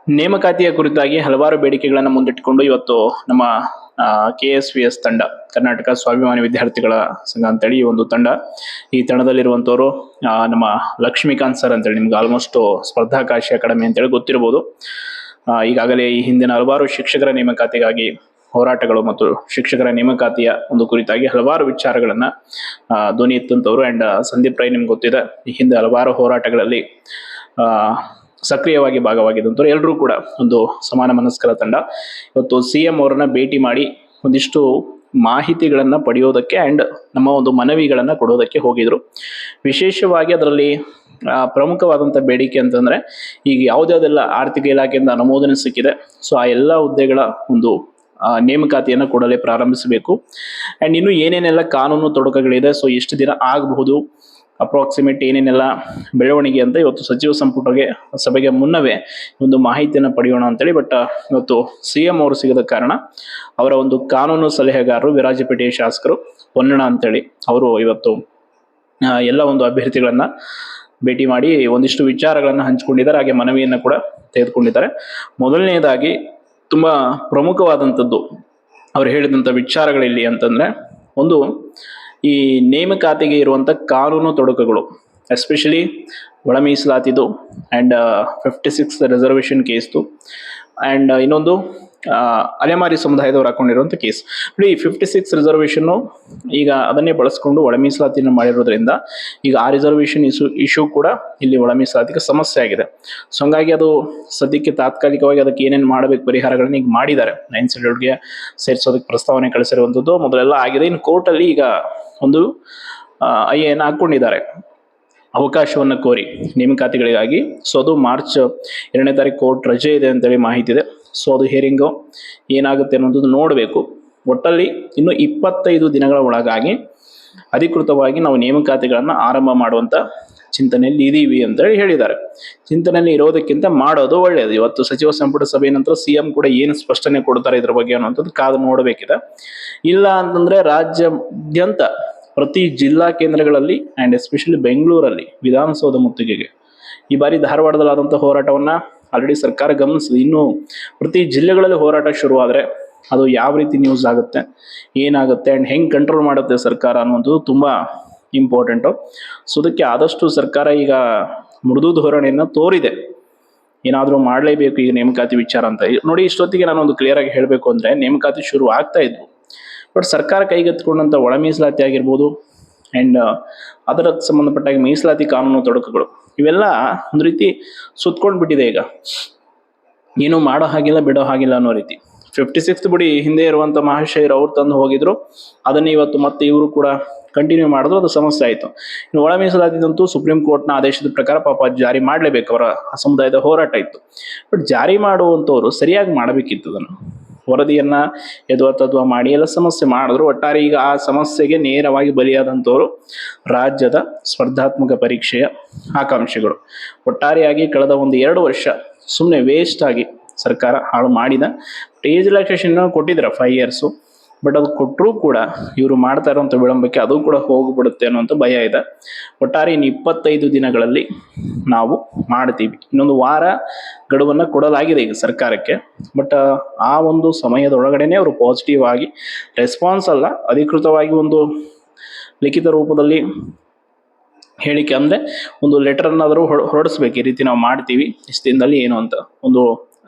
ನೇಮಕಾತಿಯ ಕುರಿತಾಗಿ ಹಲವಾರು ಬೇಡಿಕೆಗಳನ್ನು ಮುಂದಿಟ್ಟುಕೊಂಡು ಇವತ್ತು ನಮ್ಮ KSVS ತಂಡ, ಕರ್ನಾಟಕ ಸ್ವಾಭಿಮಾನಿ ವಿದ್ಯಾರ್ಥಿಗಳ ಸಂಘ ಅಂತೇಳಿ ಈ ಒಂದು ತಂಡ. ಈ ತಂಡದಲ್ಲಿರುವಂತವರು ನಮ್ಮ ಲಕ್ಷ್ಮೀಕಾಂತ್ ಸರ್ ಅಂತೇಳಿ ನಿಮ್ಗೆ ಆಲ್ಮೋಸ್ಟ್ ಸ್ಪರ್ಧಾಕಾಶಿ ಅಕಾಡೆಮಿ ಅಂತೇಳಿ ಗೊತ್ತಿರಬಹುದು. ಈಗಾಗಲೇ ಈ ಹಿಂದಿನ ಹಲವಾರು ಶಿಕ್ಷಕರ ನೇಮಕಾತಿಗಾಗಿ ಹೋರಾಟಗಳು ಮತ್ತು ಶಿಕ್ಷಕರ ನೇಮಕಾತಿಯ ಒಂದು ಕುರಿತಾಗಿ ಹಲವಾರು ವಿಚಾರಗಳನ್ನ ಧ್ವನಿ ಎತ್ತಂತವ್ರು. ಅಂಡ್ ಸಂದೀಪ್ ರೈ ನಿಮ್ಗೆ ಗೊತ್ತಿದೆ, ಈ ಹಿಂದೆ ಹಲವಾರು ಹೋರಾಟಗಳಲ್ಲಿ ಸಕ್ರಿಯವಾಗಿ ಭಾಗವಾಗಿದ್ದಂಥವ್ರು. ಎಲ್ಲರೂ ಕೂಡ ಒಂದು ಸಮಾನ ಮನಸ್ಕರ ತಂಡ. ಇವತ್ತು CM ಅವರನ್ನ ಭೇಟಿ ಮಾಡಿ ಒಂದಿಷ್ಟು ಮಾಹಿತಿಗಳನ್ನ ಪಡೆಯೋದಕ್ಕೆ ಅಂಡ್ ನಮ್ಮ ಒಂದು ಮನವಿಗಳನ್ನ ಕೊಡೋದಕ್ಕೆ ಹೋಗಿದ್ರು. ವಿಶೇಷವಾಗಿ ಅದರಲ್ಲಿ ಪ್ರಮುಖವಾದಂಥ ಬೇಡಿಕೆ ಅಂತಂದ್ರೆ, ಈಗ ಯಾವುದ್ಯಾವುದೆಲ್ಲ ಆರ್ಥಿಕ ಇಲಾಖೆಯಿಂದ ಅನುಮೋದನೆ ಸಿಕ್ಕಿದೆ, ಸೊ ಆ ಎಲ್ಲ ಹುದ್ದೆಗಳ ಒಂದು ನೇಮಕಾತಿಯನ್ನು ಕೂಡಲೇ ಪ್ರಾರಂಭಿಸಬೇಕು. ಅಂಡ್ ಇನ್ನು ಏನೇನೆಲ್ಲ ಕಾನೂನು ತೊಡಕುಗಳಿದೆ, ಸೊ ಎಷ್ಟು ದಿನ ಆಗಬಹುದು, ಅಪ್ರಾಕ್ಸಿಮೇಟ್ ಏನೇನೆಲ್ಲ ಬೆಳವಣಿಗೆ ಅಂತ ಇವತ್ತು ಸಚಿವ ಸಂಪುಟಗೆ ಸಭೆಗೆ ಮುನ್ನವೇ ಒಂದು ಮಾಹಿತಿಯನ್ನು ಪಡೆಯೋಣ ಅಂತೇಳಿ. ಬಟ್ ಇವತ್ತು CM ಅವರು ಸಿಗದ ಕಾರಣ ಅವರ ಒಂದು ಕಾನೂನು ಸಲಹೆಗಾರರು ವಿರಾಜಪೇಟೆಯ ಶಾಸಕರು ಪೊನ್ನಣ ಅಂತೇಳಿ ಅವರು ಇವತ್ತು ಎಲ್ಲ ಒಂದು ಅಭ್ಯರ್ಥಿಗಳನ್ನ ಭೇಟಿ ಮಾಡಿ ಒಂದಿಷ್ಟು ವಿಚಾರಗಳನ್ನ ಹಂಚಿಕೊಂಡಿದ್ದಾರೆ, ಹಾಗೆ ಮನವಿಯನ್ನು ಕೂಡ ತೆಗೆದುಕೊಂಡಿದ್ದಾರೆ. ಮೊದಲನೇದಾಗಿ ತುಂಬಾ ಪ್ರಮುಖವಾದಂಥದ್ದು ಅವ್ರು ಹೇಳಿದಂಥ ವಿಚಾರಗಳಿಲ್ಲಿ ಅಂತಂದ್ರೆ, ಒಂದು ಈ ನೇಮಕಾತಿಗೆ ಇರುವಂಥ ಕಾನೂನು ತೊಡಕುಗಳು, ಎಸ್ಪೆಷಲಿ ಒಳ ಮೀಸಲಾತಿದು ಅಂಡ್ 56 ರಿಸರ್ವೇಷನ್ ಕೇಸ್ದು, ಅಂಡ್ ಇನ್ನೊಂದು ಅಲೆಮಾರಿ ಸಮುದಾಯದವರು ಹಾಕೊಂಡಿರುವಂಥ ಕೇಸ್. ನೋಡಿ, 56 ರಿಸರ್ವೇಷನ್ ಈಗ ಅದನ್ನೇ ಬಳಸ್ಕೊಂಡು ಒಳ ಮೀಸಲಾತಿಯನ್ನು ಮಾಡಿರೋದ್ರಿಂದ ಈಗ ಆ ರಿಸರ್ವೇಷನ್ ಇಶ್ಯೂ ಕೂಡ ಇಲ್ಲಿ ಒಳ ಮೀಸಲಾತಿಗೆ ಸಮಸ್ಯೆ ಆಗಿದೆ. ಸೊ ಹಂಗಾಗಿ ಅದು ಸದ್ಯಕ್ಕೆ ತಾತ್ಕಾಲಿಕವಾಗಿ ಅದಕ್ಕೆ ಏನೇನು ಮಾಡಬೇಕು ಪರಿಹಾರಗಳನ್ನ ಈಗ ಮಾಡಿದ್ದಾರೆ. 9 ಶೆಡ್ಯೂಲ್ಗೆ ಸೇರಿಸೋದಕ್ಕೆ ಪ್ರಸ್ತಾವನೆ ಕಳಿಸಿರುವಂಥದ್ದು ಮೊದಲೆಲ್ಲ ಆಗಿದೆ. ಇನ್ನು ಕೋರ್ಟಲ್ಲಿ ಈಗ ಒಂದು IAN ಹಾಕೊಂಡಿದ್ದಾರೆ ಅವಕಾಶವನ್ನು ಕೋರಿ ನೇಮಕಾತಿಗಳಿಗಾಗಿ. ಸೊ ಅದು ಮಾರ್ಚ್ 2ನೇ ತಾರೀಕು ಕೋರ್ಟ್ ರಜೆ ಇದೆ ಅಂತೇಳಿ ಮಾಹಿತಿ ಇದೆ. ಸೊ ಅದು ಹಿಯರಿಂಗು ಏನಾಗುತ್ತೆ ಅನ್ನೋದು ನೋಡಬೇಕು. ಒಟ್ಟಲ್ಲಿ ಇನ್ನು 25 ದಿನಗಳ ಒಳಗಾಗಿ ಅಧಿಕೃತವಾಗಿ ನಾವು ನೇಮಕಾತಿಗಳನ್ನು ಆರಂಭ ಮಾಡುವಂಥ ಚಿಂತನೆಯಲ್ಲಿ ಇದೀವಿ ಅಂತೇಳಿ ಹೇಳಿದ್ದಾರೆ. ಚಿಂತನೆಯಲ್ಲಿ ಇರೋದಕ್ಕಿಂತ ಮಾಡೋದು ಒಳ್ಳೆಯದು. ಇವತ್ತು ಸಚಿವ ಸಂಪುಟ ಸಭೆಯ ನಂತರ CM ಕೂಡ ಏನು ಸ್ಪಷ್ಟನೆ ಕೊಡ್ತಾರೆ ಇದ್ರ ಬಗ್ಗೆ ಅನ್ನುವಂಥದ್ದು ಕಾದು ನೋಡಬೇಕಿದೆ. ಇಲ್ಲ ಅಂತಂದ್ರೆ ರಾಜ್ಯಾದ್ಯಂತ ಪ್ರತಿ ಜಿಲ್ಲಾ ಕೇಂದ್ರಗಳಲ್ಲಿ ಅಂಡ್ ಎಸ್ಪೆಷಲಿ ಬೆಂಗಳೂರಲ್ಲಿ ವಿಧಾನಸೌಧ ಮುತ್ತಿಗೆಗೆ ಈ ಬಾರಿ ಧಾರವಾಡದಲ್ಲಾದಂಥ ಹೋರಾಟವನ್ನ ಆಲ್ರೆಡಿ ಸರ್ಕಾರ ಗಮನಿಸಿದೆ. ಇನ್ನು ಪ್ರತಿ ಜಿಲ್ಲೆಗಳಲ್ಲಿ ಹೋರಾಟ ಶುರುವಾದರೆ ಅದು ಯಾವ ರೀತಿ ನ್ಯೂಸ್ ಆಗುತ್ತೆ, ಏನಾಗುತ್ತೆ ಅಂಡ್ ಹೆಂಗೆ ಕಂಟ್ರೋಲ್ ಮಾಡುತ್ತೆ ಸರ್ಕಾರ ಅನ್ನುವಂಥದ್ದು ತುಂಬಾ ಇಂಪಾರ್ಟೆಂಟು. ಸೊ ಅದಕ್ಕೆ ಆದಷ್ಟು ಸರ್ಕಾರ ಈಗ ಮೃದು ಧೋರಣೆಯನ್ನು ತೋರಿದೆ, ಏನಾದರೂ ಮಾಡಲೇಬೇಕು ಈಗ ನೇಮಕಾತಿ ವಿಚಾರ ಅಂತ. ನೋಡಿ, ಇಷ್ಟೊತ್ತಿಗೆ ನಾನು ಒಂದು ಕ್ಲಿಯರ್ ಆಗಿ ಹೇಳಬೇಕು ಅಂದ್ರೆ, ನೇಮಕಾತಿ ಶುರು ಆಗ್ತಾ ಇದ್ವು, ಬಟ್ ಸರ್ಕಾರ ಕೈಗೆತ್ತಿಕೊಂಡಂಥ ಒಳ ಮೀಸಲಾತಿ ಆಗಿರ್ಬೋದು ಅಂಡ್ ಅದರ ಸಂಬಂಧಪಟ್ಟಾಗ ಮೀಸಲಾತಿ ಕಾನೂನು ತೊಡಕುಗಳು ಇವೆಲ್ಲ ಒಂದು ರೀತಿ ಸುತ್ಕೊಂಡು ಬಿಟ್ಟಿದೆ. ಈಗ ಏನು ಮಾಡೋ ಹಾಗಿಲ್ಲ ಬಿಡೋ ಹಾಗಿಲ್ಲ ಅನ್ನೋ ರೀತಿ. 56 ಬಿಡಿ, ಹಿಂದೆ ಇರುವಂಥ ಮಹಾಶಯರು ಅವ್ರು ತಂದು ಹೋಗಿದ್ರು, ಅದನ್ನೇ ಇವತ್ತು ಮತ್ತೆ ಇವರು ಕೂಡ ಕಂಟಿನ್ಯೂ ಮಾಡಿದ್ರು, ಅದು ಸಮಸ್ಯೆ ಆಯಿತು. ಇನ್ನು ಒಳ ಮೀಸಲಾತಿದಂತೂ ಸುಪ್ರೀಂ ಕೋರ್ಟ್ನ ಆದೇಶದ ಪ್ರಕಾರ ಪಾಪ ಜಾರಿ ಮಾಡಲೇಬೇಕು, ಅವರ ಸಮುದಾಯದ ಹೋರಾಟ ಇತ್ತು. ಬಟ್ ಜಾರಿ ಮಾಡುವಂಥವ್ರು ಸರಿಯಾಗಿ ಮಾಡಬೇಕಿತ್ತು. ಅದನ್ನು ವರದಿಯನ್ನ ಯಥಾತಥ್ವ ಮಾಡಿ ಎಲ್ಲ ಸಮಸ್ಯೆ ಮಾಡಿದ್ರು. ಒಟ್ಟಾರೆ ಈಗ ಆ ಸಮಸ್ಯೆಗೆ ನೇರವಾಗಿ ಬಲಿಯಾದಂಥವ್ರು ರಾಜ್ಯದ ಸ್ಪರ್ಧಾತ್ಮಕ ಪರೀಕ್ಷೆಯ ಆಕಾಂಕ್ಷಿಗಳು. ಒಟ್ಟಾರೆಯಾಗಿ ಕಳೆದ 1-2 ವರ್ಷ ಸುಮ್ಮನೆ ವೇಸ್ಟ್ ಆಗಿ ಸರ್ಕಾರ ಹಾಳು ಮಾಡಿದ. ಏಜ್ ರಿಲ್ಯಾಕ್ಸೇಷನ್ ಕೊಟ್ಟಿದ್ದಾರೆ 5 years, ಬಟ್ ಅದು ಕೊಟ್ಟರೂ ಕೂಡ ಇವರು ಮಾಡ್ತಾ ಇರೋಂಥ ವಿಳಂಬಕ್ಕೆ ಅದು ಕೂಡ ಹೋಗ್ಬಿಡುತ್ತೆ ಅನ್ನೋಂಥ ಭಯ ಇದೆ. ಒಟ್ಟಾರೆ ಇನ್ನು 25 ದಿನಗಳಲ್ಲಿ ನಾವು ಮಾಡ್ತೀವಿ. ಇನ್ನೊಂದು ವಾರ ಗಡುವನ್ನು ಕೊಡಲಾಗಿದೆ ಈಗ ಸರ್ಕಾರಕ್ಕೆ. ಬಟ್ ಆ ಒಂದು ಸಮಯದೊಳಗಡೆನೆ ಅವರು ಪಾಸಿಟಿವ್ ಆಗಿ ರೆಸ್ಪಾನ್ಸ್ ಅಲ್ಲ, ಅಧಿಕೃತವಾಗಿ ಒಂದು ಲಿಖಿತ ರೂಪದಲ್ಲಿ ಹೇಳಿಕೆ ಅಂದರೆ ಒಂದು ಲೆಟರ್ನಾದರೂ ಹೊರಡಿಸ್ಬೇಕು, ಈ ರೀತಿ ನಾವು ಮಾಡ್ತೀವಿ ಇಷ್ಟು ದಿನದಲ್ಲಿ ಏನು ಅಂತ ಒಂದು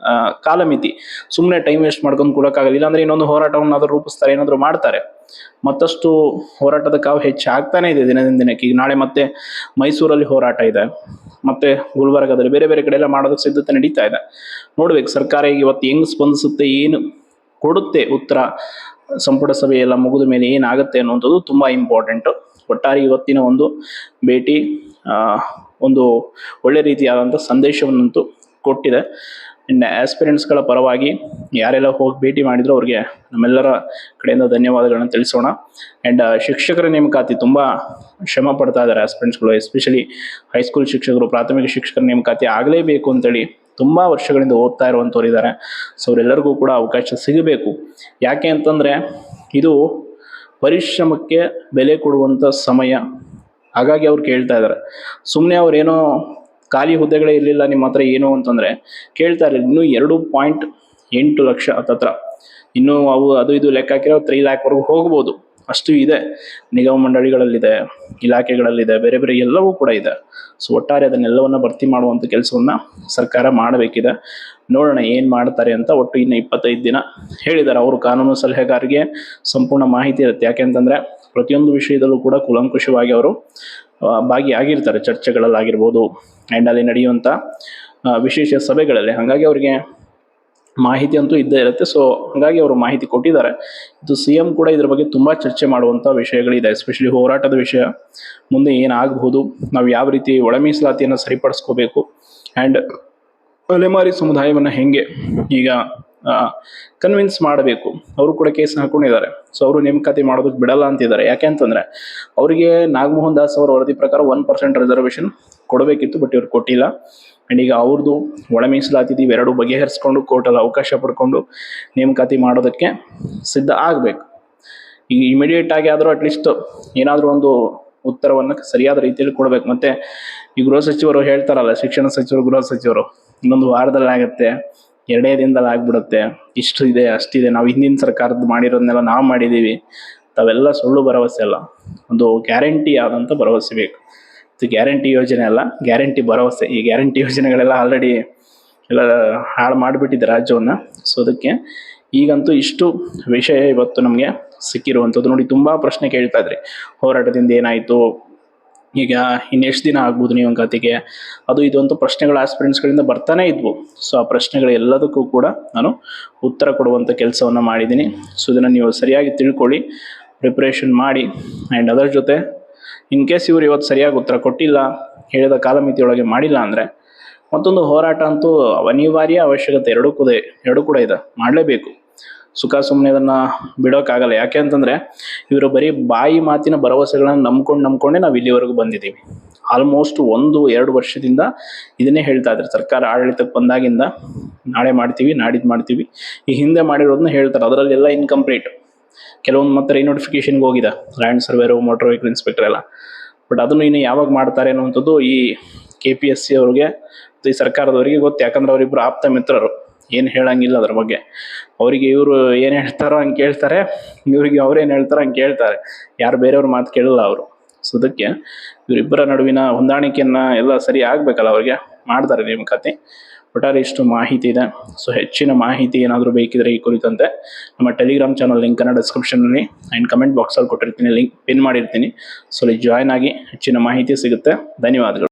ಕಾಲಮಿತಿ. ಸುಮ್ಮನೆ ಟೈಮ್ ವೇಸ್ಟ್ ಮಾಡ್ಕೊಂಡು ಕೊಡೋಕ್ಕಾಗಲ್ಲ. ಇಲ್ಲಾಂದ್ರೆ ಇನ್ನೊಂದು ಹೋರಾಟವನ್ನಾದರೂ ರೂಪಿಸ್ತಾರೆ, ಏನಾದರೂ ಮಾಡ್ತಾರೆ. ಮತ್ತಷ್ಟು ಹೋರಾಟದ ಕಾವು ಹೆಚ್ಚಾಗ್ತಾನೆ ಇದೆ ದಿನದಿಂದ ದಿನಕ್ಕೆ. ಈಗ ನಾಳೆ ಮತ್ತೆ ಮೈಸೂರಲ್ಲಿ ಹೋರಾಟ ಇದೆ, ಮತ್ತೆ ಗುಲ್ಬರ್ಗಾದಲ್ಲಿ ಬೇರೆ ಬೇರೆ ಕಡೆ ಎಲ್ಲ ಮಾಡೋದಕ್ಕೆ ಸಿದ್ಧತೆ ನಡೀತಾ ಇದೆ. ನೋಡ್ಬೇಕು ಸರ್ಕಾರ ಇವತ್ತು ಹೆಂಗ್ ಸ್ಪಂದಿಸುತ್ತೆ, ಏನು ಕೊಡುತ್ತೆ ಉತ್ತರ, ಸಂಪುಟ ಸಭೆ ಎಲ್ಲ ಮುಗಿದ ಮೇಲೆ ಏನಾಗುತ್ತೆ ಅನ್ನುವಂಥದ್ದು ತುಂಬಾ ಇಂಪಾರ್ಟೆಂಟು. ಒಟ್ಟಾರೆ ಇವತ್ತಿನ ಒಂದು ಭೇಟಿ ಒಂದು ಒಳ್ಳೆ ರೀತಿಯಾದಂಥ ಸಂದೇಶವನ್ನಂತೂ ಕೊಟ್ಟಿದೆ. ಇನ್ನು ಆಸ್ಪಿರೆಂಟ್ಸ್ಗಳ ಪರವಾಗಿ ಯಾರೆಲ್ಲ ಹೋಗಿ ಭೇಟಿ ಮಾಡಿದ್ರು ಅವ್ರಿಗೆ ನಮ್ಮೆಲ್ಲರ ಕಡೆಯಿಂದ ಧನ್ಯವಾದಗಳನ್ನ ತಿಳಿಸೋಣ. ಆ್ಯಂಡ್ ಶಿಕ್ಷಕರ ನೇಮಕಾತಿ ತುಂಬ ಶ್ರಮ ಪಡ್ತಾ ಇದ್ದಾರೆ ಆಸ್ಪಿರೆಂಟ್ಸ್ಗಳು, ಎಸ್ಪೆಷಲಿ ಹೈಸ್ಕೂಲ್ ಶಿಕ್ಷಕರು, ಪ್ರಾಥಮಿಕ ಶಿಕ್ಷಕರ ನೇಮಕಾತಿ ಆಗಲೇಬೇಕು ಅಂತೇಳಿ ತುಂಬ ವರ್ಷಗಳಿಂದ ಓದ್ತಾ ಇರುವಂಥವ್ರು ಇದ್ದಾರೆ. ಸೊ ಅವರೆಲ್ಲರಿಗೂ ಕೂಡ ಅವಕಾಶ ಸಿಗಬೇಕು. ಯಾಕೆ ಅಂತಂದರೆ ಇದು ಪರಿಶ್ರಮಕ್ಕೆ ಬೆಲೆ ಕೊಡುವಂಥ ಸಮಯ. ಹಾಗಾಗಿ ಅವ್ರು ಕೇಳ್ತಾ ಇದ್ದಾರೆ. ಸುಮ್ಮನೆ ಅವ್ರೇನೋ ಖಾಲಿ ಹುದ್ದೆಗಳೇ ಇರಲಿಲ್ಲ ನಿಮ್ಮ ಹತ್ರ ಏನು ಅಂತಂದರೆ ಕೇಳ್ತಾರೆ. ಇನ್ನೂ 2.8 ಲಕ್ಷ ಹತ್ತತ್ರ, ಇನ್ನೂ ಅವು ಅದು ಇದು ಲೆಕ್ಕ ಹಾಕಿರೋ 3 ಲ್ಯಾಕ್ವರೆಗೂ ಹೋಗ್ಬೋದು, ಅಷ್ಟು ಇದೆ. ನಿಗಮ ಮಂಡಳಿಗಳಲ್ಲಿದೆ, ಇಲಾಖೆಗಳಲ್ಲಿದೆ, ಬೇರೆ ಬೇರೆ ಎಲ್ಲವೂ ಕೂಡ ಇದೆ. ಸೊ ಒಟ್ಟಾರೆ ಅದನ್ನೆಲ್ಲವನ್ನ ಭರ್ತಿ ಮಾಡುವಂಥ ಕೆಲಸವನ್ನ ಸರ್ಕಾರ ಮಾಡಬೇಕಿದೆ. ನೋಡೋಣ ಏನು ಮಾಡ್ತಾರೆ ಅಂತ. ಒಟ್ಟು ಇನ್ನು 25 ದಿನ ಹೇಳಿದ್ದಾರೆ. ಅವರು ಕಾನೂನು ಸಲಹೆಗಾರರಿಗೆ ಸಂಪೂರ್ಣ ಮಾಹಿತಿ ಇರುತ್ತೆ. ಯಾಕೆಂತಂದರೆ ಪ್ರತಿಯೊಂದು ವಿಷಯದಲ್ಲೂ ಕೂಡ ಕೂಲಂಕುಷವಾಗಿ ಅವರು ಭಾಗಿಯಾಗಿರ್ತಾರೆ, ಚರ್ಚೆಗಳಲ್ಲಾಗಿರ್ಬೋದು ಆ್ಯಂಡ್ ಅಲ್ಲಿ ನಡೆಯುವಂಥ ವಿಶೇಷ ಸಭೆಗಳಲ್ಲಿ. ಹಾಗಾಗಿ ಅವರಿಗೆ ಮಾಹಿತಿ ಅಂತೂ ಇದ್ದೇ ಇರುತ್ತೆ. ಸೊ ಹಾಗಾಗಿ ಅವರು ಮಾಹಿತಿ ಕೊಟ್ಟಿದ್ದಾರೆ. ಇದು CM ಕೂಡ ಇದ್ರ ಬಗ್ಗೆ ತುಂಬ ಚರ್ಚೆ ಮಾಡುವಂಥ ವಿಷಯಗಳಿದೆ. ಎಸ್ಪೆಷಲಿ ಹೋರಾಟದ ವಿಷಯ, ಮುಂದೆ ಏನಾಗಬಹುದು, ನಾವು ಯಾವ ರೀತಿ ಒಳ ಮೀಸಲಾತಿಯನ್ನು ಸರಿಪಡಿಸ್ಕೋಬೇಕು ಆ್ಯಂಡ್ ಅಲೆಮಾರಿ ಸಮುದಾಯವನ್ನು ಹೆಂಗೆ ಈಗ ಕನ್ವಿನ್ಸ್ ಮಾಡಬೇಕು. ಅವರು ಕೂಡ ಕೇಸ್ ಹಾಕೊಂಡಿದ್ದಾರೆ. ಸೊ ಅವರು ನೇಮಕಾತಿ ಮಾಡೋದಕ್ಕೆ ಬಿಡಲ್ಲ ಅಂತಿದ್ದಾರೆ. ಯಾಕೆ ಅಂತಂದರೆ ಅವರಿಗೆ ನಾಗಮೋಹನ್ ದಾಸ್ ಅವರ ವರದಿ ಪ್ರಕಾರ 1% ರಿಸರ್ವೇಷನ್ ಕೊಡಬೇಕಿತ್ತು, ಬಟ್ ಇವ್ರು ಕೊಟ್ಟಿಲ್ಲ. ಆ್ಯಂಡ್ ಈಗ ಅವ್ರದ್ದು ಒಳ ಮೀಸಲಾತಿ ಇವೆರಡು ಬಗೆಹರಿಸ್ಕೊಂಡು ಕೋರ್ಟಲ್ಲಿ ಅವಕಾಶ ಪಡ್ಕೊಂಡು ನೇಮಕಾತಿ ಮಾಡೋದಕ್ಕೆ ಸಿದ್ಧ ಆಗಬೇಕು. ಈಗ ಇಮಿಡಿಯೇಟ್ ಆಗಿ ಆದರೂ ಅಟ್ಲೀಸ್ಟ್ ಏನಾದರೂ ಒಂದು ಉತ್ತರವನ್ನು ಸರಿಯಾದ ರೀತಿಯಲ್ಲಿ ಕೊಡಬೇಕು. ಮತ್ತು ಈ ಗೃಹ ಸಚಿವರು ಹೇಳ್ತಾರಲ್ಲ, ಶಿಕ್ಷಣ ಸಚಿವರು, ಗೃಹ ಸಚಿವರು, ಇನ್ನೊಂದು ವಾರದಲ್ಲಿ ಆಗುತ್ತೆ, 2 ದಿನದಲ್ಲಿ ಆಗ್ಬಿಡುತ್ತೆ, ಇಷ್ಟು ಇದೆ ಅಷ್ಟಿದೆ, ನಾವು ಹಿಂದಿನ ಸರ್ಕಾರದ್ದು ಮಾಡಿರೋದನ್ನೆಲ್ಲ ನಾವು ಮಾಡಿದ್ದೀವಿ, ತಾವೆಲ್ಲ ಸುಳ್ಳು ಭರವಸೆ ಅಲ್ಲ. ಒಂದು ಗ್ಯಾರಂಟಿ ಆದಂಥ ಭರವಸೆ ಬೇಕು. ಇದು ಗ್ಯಾರಂಟಿ ಯೋಜನೆ ಅಲ್ಲ, ಗ್ಯಾರಂಟಿ ಭರವಸೆ. ಈ ಗ್ಯಾರಂಟಿ ಯೋಜನೆಗಳೆಲ್ಲ ಆಲ್ರೆಡಿ ಎಲ್ಲ ಹಾಳು ಮಾಡಿಬಿಟ್ಟಿದೆ ರಾಜ್ಯವನ್ನು. ಸೊ ಅದಕ್ಕೆ ಈಗಂತೂ ಇಷ್ಟು ವಿಷಯ ಇವತ್ತು ನಮಗೆ ಸಿಕ್ಕಿರುವಂಥದ್ದು. ನೋಡಿ, ತುಂಬ ಪ್ರಶ್ನೆ ಕೇಳ್ತಾ ಇದ್ರಿ, ಹೋರಾಟದಿಂದ ಏನಾಯಿತು, ಈಗ ಇನ್ನೆಷ್ಟು ದಿನ ಆಗ್ಬೋದು ನೇಮಕಾತಿಗೆ, ಅದು ಇದು ಅಂತ ಪ್ರಶ್ನೆಗಳು ಆಸ್ಪಿರೆಂಟ್ಸ್ಗಳಿಂದ ಬರ್ತಾನೆ ಇದ್ವು. ಸೊ ಆ ಪ್ರಶ್ನೆಗಳು ಎಲ್ಲದಕ್ಕೂ ಕೂಡ ನಾನು ಉತ್ತರ ಕೊಡುವಂಥ ಕೆಲಸವನ್ನು ಮಾಡಿದ್ದೀನಿ. ಸೊ ಇದನ್ನು ನೀವು ಸರಿಯಾಗಿ ತಿಳ್ಕೊಳ್ಳಿ, ಪ್ರಿಪ್ರೇಷನ್ ಮಾಡಿ. ಆ್ಯಂಡ್ ಅದರ ಜೊತೆ ಇನ್ ಕೇಸ್ ಇವರು ಇವತ್ತು ಸರಿಯಾಗಿ ಉತ್ತರ ಕೊಟ್ಟಿಲ್ಲ, ಹೇಳಿದ ಕಾಲಮಿತಿಯೊಳಗೆ ಮಾಡಿಲ್ಲ ಅಂದರೆ ಮತ್ತೊಂದು ಹೋರಾಟ ಅಂತೂ ಅನಿವಾರ್ಯ, ಅವಶ್ಯಕತೆ ಎರಡೂ ಕೂಡ ಇದೆ, ಮಾಡಲೇಬೇಕು. ಸುಖ ಸುಮ್ಮನೆ ಅದನ್ನು ಬಿಡೋಕ್ಕಾಗಲ್ಲ. ಯಾಕೆ ಅಂತಂದರೆ ಇವರು ಬರೀ ಬಾಯಿ ಮಾತಿನ ಭರವಸೆಗಳನ್ನು ನಂಬ್ಕೊಂಡೇ ನಾವು ಇಲ್ಲಿವರೆಗೂ ಬಂದಿದ್ದೀವಿ. ಆಲ್ಮೋಸ್ಟ್ 1-2 ವರ್ಷದಿಂದ ಇದನ್ನೇ ಹೇಳ್ತಾ ಇದ್ದಾರೆ. ಸರ್ಕಾರ ಆಡಳಿತಕ್ಕೆ ಬಂದಾಗಿಂದ ನಾಳೆ ಮಾಡ್ತೀವಿ, ನಾಡಿದ್ದು ಮಾಡ್ತೀವಿ, ಈ ಹಿಂದೆ ಮಾಡಿರೋದನ್ನ ಹೇಳ್ತಾರೆ. ಅದರಲ್ಲೆಲ್ಲ ಇನ್ಕಂಪ್ಲೀಟ್. ಕೆಲವೊಂದು ಮತ್ತೆ ರಿನೋಟಿಫಿಕೇಷನ್ಗೆ ಹೋಗಿದೆ, ಲ್ಯಾಂಡ್ ಸರ್ವೇರು, ಮೋಟರ್ ವೆಹಿಕಲ್ ಇನ್ಸ್ಪೆಕ್ಟರ್ ಎಲ್ಲ. ಬಟ್ ಅದನ್ನು ಇನ್ನು ಯಾವಾಗ ಮಾಡ್ತಾರೆ ಅನ್ನುವಂಥದ್ದು ಈ KPSC ಅವ್ರಿಗೆ, ಈ ಸರ್ಕಾರದವರಿಗೆ ಗೊತ್ತು. ಯಾಕಂದ್ರೆ ಅವರಿಬ್ಬರು ಆಪ್ತ ಮಿತ್ರರು, ಏನು ಹೇಳಂಗಿಲ್ಲ ಅದ್ರ ಬಗ್ಗೆ. ಅವರಿಗೆ ಇವರು ಏನು ಹೇಳ್ತಾರೋ ಹಂಗೆ ಕೇಳ್ತಾರೆ, ಇವರಿಗೆ ಅವ್ರೇನು ಹೇಳ್ತಾರೋ ಹಂಗೆ ಕೇಳ್ತಾರೆ. ಯಾರು ಬೇರೆಯವ್ರ ಮಾತು ಕೇಳಲ್ಲ ಅವರು. ಸೊ ಅದಕ್ಕೆ ಇವರಿಬ್ಬರ ನಡುವಿನ ಹೊಂದಾಣಿಕೆಯನ್ನು ಎಲ್ಲ ಸರಿ ಆಗಬೇಕಲ್ಲ, ಅವ್ರಿಗೆ ಮಾಡ್ತಾರೆ ನೇಮಕಾತಿ. ಒಟ್ಟಾರೆ ಇಷ್ಟು ಮಾಹಿತಿ ಇದೆ. ಸೊ ಹೆಚ್ಚಿನ ಮಾಹಿತಿ ಏನಾದರೂ ಬೇಕಿದ್ರೆ ಈ ಕುರಿತಂತೆ ನಮ್ಮ ಟೆಲಿಗ್ರಾಮ್ ಚಾನಲ್ ಲಿಂಕನ್ನು ಡಿಸ್ಕ್ರಿಪ್ಷನಲ್ಲಿ ಆ್ಯಂಡ್ ಕಮೆಂಟ್ ಬಾಕ್ಸಲ್ಲಿ ಕೊಟ್ಟಿರ್ತೀನಿ, ಲಿಂಕ್ ಪಿನ್ ಮಾಡಿರ್ತೀನಿ. ಸೊ ಅಲ್ಲಿ ಜಾಯ್ನ್ ಆಗಿ ಹೆಚ್ಚಿನ ಮಾಹಿತಿ ಸಿಗುತ್ತೆ. ಧನ್ಯವಾದಗಳು.